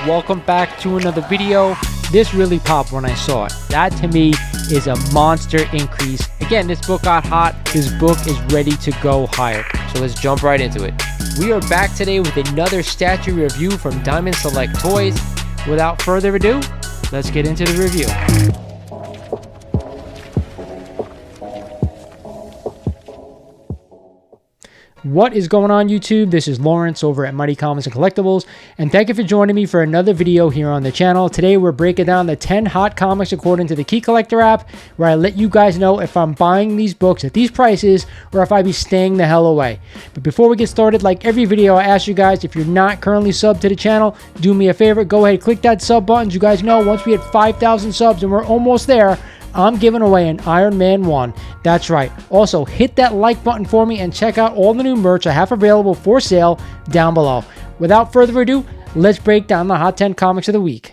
welcome back to another video. This really popped when I saw it. That to me is a monster increase. Again, this book got hot. This book is ready to go higher. So let's jump right into it. We are back today with another statue review from Diamond Select Toys. Without further ado, let's get into the review. What is going on, YouTube? This is Lawrence over at Mighty Comics and Collectibles, and thank you for joining me for another video here on the channel. Today we're breaking down the 10 hot comics according to the Key Collector app, where I let you guys know if I'm buying these books at these prices or if I be staying the hell away. But before we get started, like every video, I ask you guys, if you're not currently subbed to the channel, do me a favor, go ahead, click that sub button. You guys know once we hit 5,000 subs, and we're almost there, I'm giving away an Iron Man 1. That's right. Also, hit that like button for me and check out all the new merch I have available for sale down below. Without further ado, let's break down the Hot 10 Comics of the Week.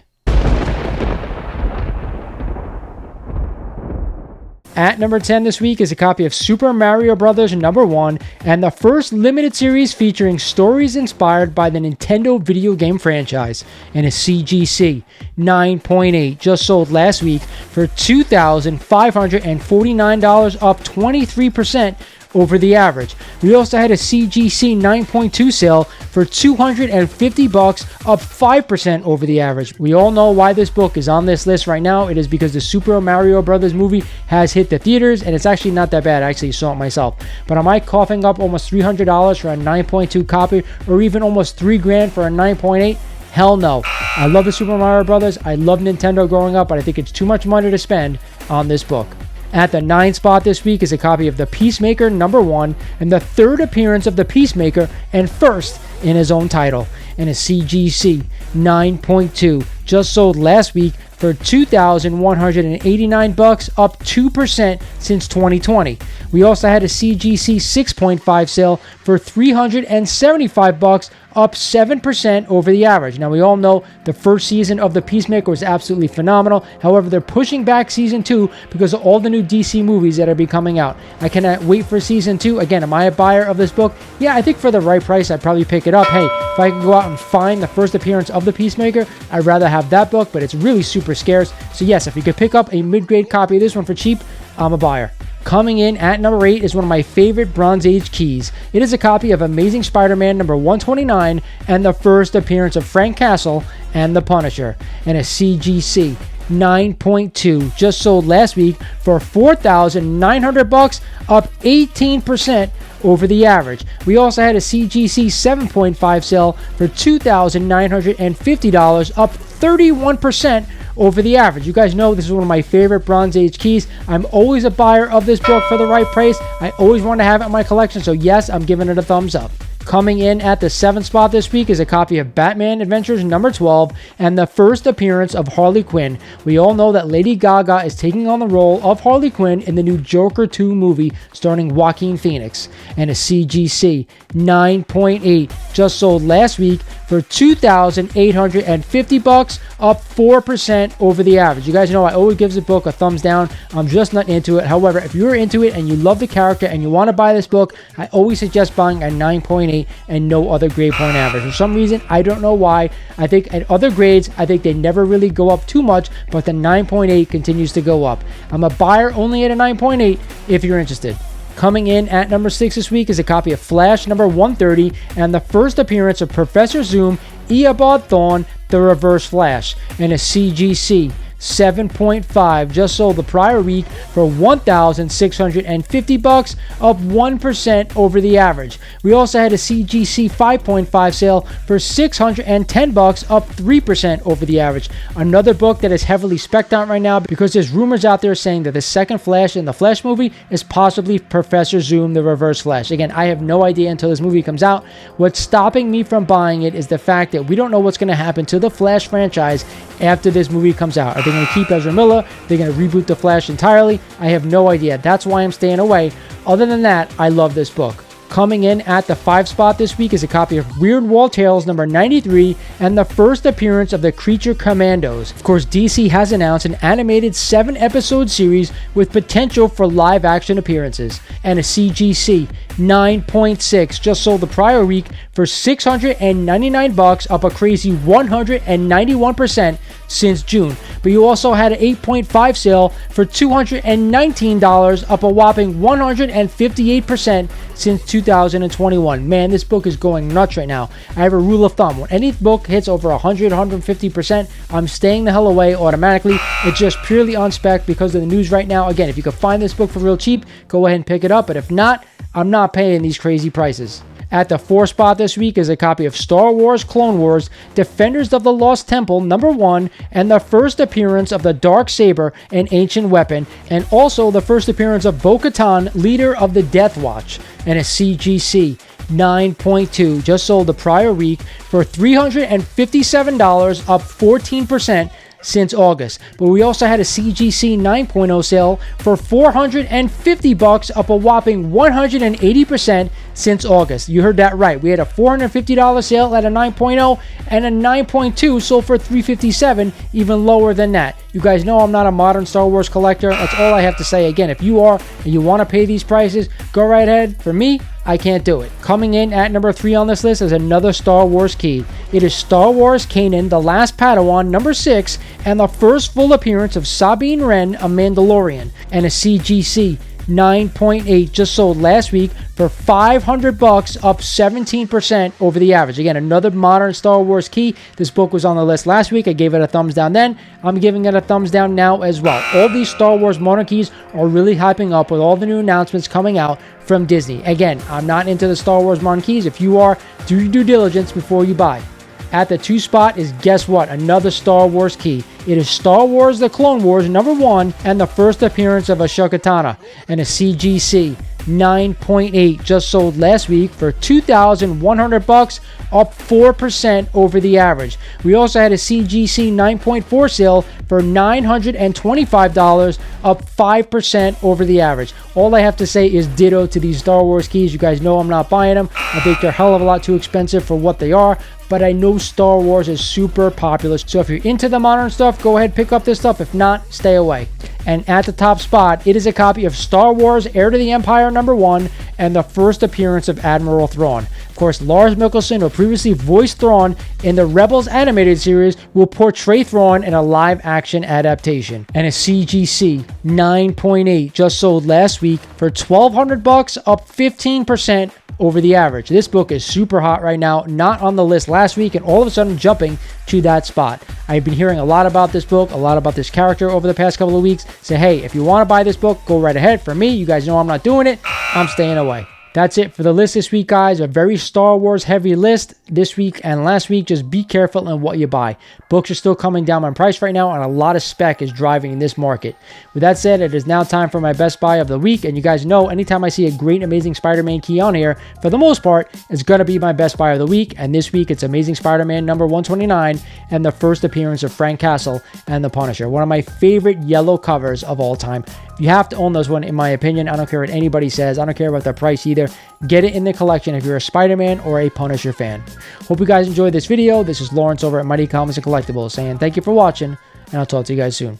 At number 10 this week is a copy of Super Mario Bros. Number 1, and the first limited series featuring stories inspired by the Nintendo video game franchise, and a CGC 9.8, just sold last week for $2,549, up 23% over the average. We also had a CGC 9.2 sale for $250, up 5% over the average. We all know why this book is on this list right now. It is because the Super Mario Brothers movie has hit the theaters, and it's actually not that bad. I actually saw it myself. But am I coughing up almost $300 for a 9.2 copy, or even almost $3,000 for a 9.8? Hell no. I love the Super Mario Brothers. I love Nintendo growing up, but I think it's too much money to spend on this book. At the 9th spot this week is a copy of The Peacemaker Number 1, and the third appearance of the Peacemaker, and first in his own title, and a CGC 9.2, just sold last week for $2,189, up 2% since 2020. We also had a CGC 6.5 sale for $375, up 7% over the average. Now, we all know the first season of The Peacemaker was absolutely phenomenal. However, they're pushing back season 2 because of all the new DC movies that are be coming out. I cannot wait for season 2. Again, am I a buyer of this book? Yeah, I think for the right price, I'd probably pick it up. Hey, if I can go out and find the first appearance of The Peacemaker, I'd rather have that book, but it's really super scarce. So yes, if you could pick up a mid-grade copy of this one for cheap, I'm a buyer. Coming in at number 8 is one of my favorite Bronze Age keys. It is a copy of Amazing Spider-Man number 129 and the first appearance of Frank Castle and the Punisher, and a CGC 9.2, just sold last week for $4,900, up 18% over the average. We also had a CGC 7.5 sale for $2,950, up 31% over the average. You guys know this is one of my favorite Bronze Age keys. I'm always a buyer of this book for the right price. I always want to have it in my collection, so yes, I'm giving it a thumbs up. Coming in at the 7th spot this week is a copy of Batman Adventures number 12 and the first appearance of Harley Quinn. We all know that Lady Gaga is taking on the role of Harley Quinn in the new Joker 2 movie starring Joaquin Phoenix, and a CGC 9.8, just sold last week for $2,850, up 4% over the average. You guys know I always give the book a thumbs down. I'm just not into it. However, if you're into it and you love the character and you want to buy this book, I always suggest buying a 9.8 and no other grade point average. For some reason, I don't know why. I think at other grades, I think they never really go up too much, but the 9.8 continues to go up. I'm a buyer only at a 9.8 if you're interested. Coming in at number 6 this week is a copy of Flash number 130 and the first appearance of Professor Zoom, Eobard Thawne, the Reverse Flash, and a CGC 7.5, just sold the prior week for $1,650, up 1% over the average. We also had a CGC 5.5 sale for $610, up 3% over the average. Another book that is heavily spec'd out right now because there's rumors out there saying that the second Flash in the Flash movie is possibly Professor Zoom, the Reverse Flash. Again, I have no idea until this movie comes out. What's stopping me from buying it is the fact that we don't know what's going to happen to the Flash franchise after this movie comes out. Are they going to keep Ezra Miller? They're going to reboot the Flash entirely? I have no idea. That's why I'm staying away. Other than that, I love this book. Coming in at the 5 spot this week is a copy of Weird Wall Tales number 93 and the first appearance of the Creature Commandos. Of course, DC has announced an animated 7-episode series with potential for live action appearances. And a CGC 9.6 just sold the prior week for $699, up a crazy 191% since June. But you also had an 8.5 sale for $219, up a whopping 158% since 2021. Man, this book is going nuts right now. I have a rule of thumb. When any book hits over 150%, I'm staying the hell away automatically. It's just purely on spec because of the news right now. Again, if you can find this book for real cheap, go ahead and pick it up. But if not, I'm not paying these crazy prices. At the 4 spot this week is a copy of Star Wars Clone Wars Defenders of the Lost Temple number 1 and the first appearance of the Darksaber, an ancient weapon, and also the first appearance of Bo-Katan, leader of the Death Watch, and a CGC 9.2 just sold the prior week for $357, up 14% since August. But we also had a CGC 9.0 sale for $450, up a whopping 180% since August. You heard that right. We had a $450 sale at a 9.0 and a 9.2 sold for $357, even lower than that. You guys know I'm not a modern Star Wars collector. That's all I have to say. Again, if you are and you want to pay these prices, go right ahead. For me, I can't do it. Coming in at number 3 on this list is another Star Wars key. It is Star Wars Kanan, The Last Padawan, number 6, and the first full appearance of Sabine Wren, a Mandalorian, and a CGC 9.8 just sold last week for $500, up 17% over the average. Again, another modern Star Wars key. This book was on the list last week. I gave it a thumbs down then. I'm giving it a thumbs down now as well. All these Star Wars modern keys are really hyping up with all the new announcements coming out from Disney. Again, I'm not into the Star Wars modern keys. If you are, do your due diligence before you buy. At the 2 spot is, guess what? Another Star Wars key. It is Star Wars The Clone Wars number 1 and the first appearance of Ahsoka Tano, and a CGC 9.8 just sold last week for $2,100, up 4% over the average. We also had a CGC 9.4 sale for $925, up 5% over the average. All I have to say is ditto to these Star Wars keys. You guys know I'm not buying them. I think they're a hell of a lot too expensive for what they are, but I know Star Wars is super popular. So if you're into the modern stuff, go ahead, pick up this stuff. If not, stay away. And at the top spot, it is a copy of Star Wars Heir to the Empire number 1 and the first appearance of Admiral Thrawn. Of course, Lars Mikkelsen, who previously voiced Thrawn in the Rebels animated series, will portray Thrawn in a live-action adaptation. And a CGC 9.8 just sold last week for $1,200, up 15% over the average. This book is super hot right now, not on the list last week, and all of a sudden jumping to that spot. I've been hearing a lot about this book, a lot about this character over the past couple of weeks. So hey, if you want to buy this book, go right ahead. For me, you guys know I'm not doing it. I'm staying away. That's it for the list this week, guys. A very Star Wars heavy list this week and last week. Just be careful in what you buy. Books are still coming down in price right now, and a lot of spec is driving this market. With that said, it is now time for my best buy of the week. And you guys know, anytime I see a great Amazing Spider-Man key on here, for the most part, it's going to be my best buy of the week. And this week, it's Amazing Spider-Man number 129 and the first appearance of Frank Castle and the Punisher. One of my favorite yellow covers of all time. You have to own those one, in my opinion. I don't care what anybody says. I don't care about the price either. Get it in the collection if you're a Spider-Man or a Punisher fan. Hope you guys enjoyed this video. This is Lawrence over at Mighty Comics and Collectibles saying thank you for watching, and I'll talk to you guys soon.